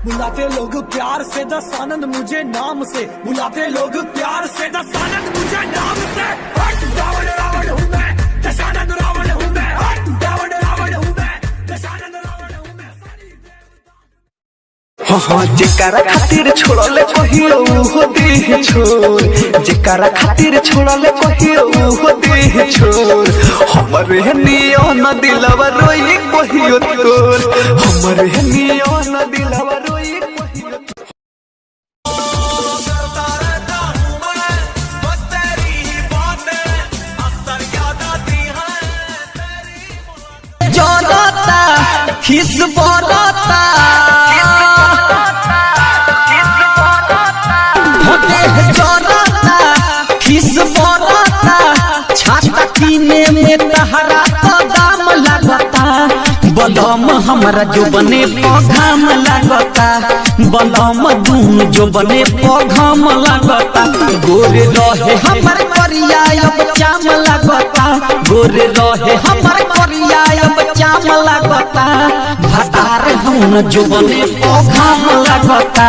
बुलाते लोग प्यार से दस आनंद मुझे नाम से, बुलाते लोग प्यार से दस आनंद मुझे नाम से। रावण रावण हूँ मैं, दशानंद रावण हूँ मैं। रावण रावण हूँ मैं, दशानंद रावण हूँ मैं। हाँ जेकारा खातिर छोड़ले कहियो हो देह छोड़, जेकारा खातिर छोड़ले कहियो हो देह छोड़। हमरे नियो न दिलवा रोई कहियो तोर, हमरे नियो न दिलवा रोई कहियो। जोड़ता खिस बोलता खिस बोलता, छाता कीने में तहरा तो दाम लगता। बलम हमारा जो बने पौघाम लगता, बलम दून जो बने पौघाम लगता। गोरे रहे हमार करिया अब चाम लगता, गोरे रहे हमार करिया अब चाम लगता। भतार हम जो बने पौघाम लगता,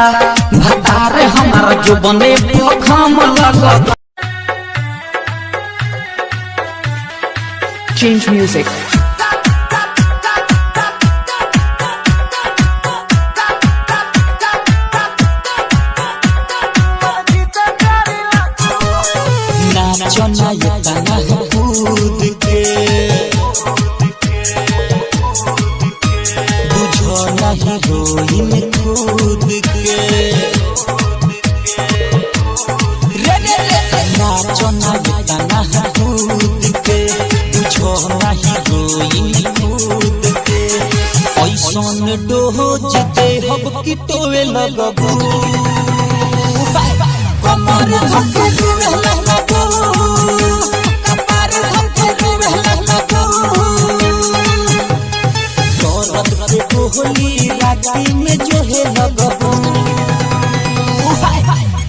भतार हमारा जो बने पौघाम लगता। Change music. नाचो ना ये तना कूद के, बुझो ना हीरोइन कूद के। नाचो ना ये तना कूद के, बुझो ना हीरोइन कूद के। ऐसन डोज दे हब की टोवे लगबू, कमर धक्के दुवे लगबू, कपार धक्के दुवे लगबू। दर्द के कोहली राती में जो है लगबू,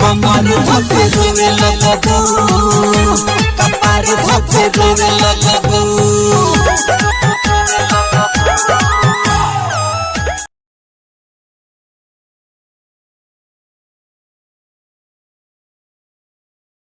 कमर धक्के दुवे लगबू, कपार धक्के दुवे लगबू।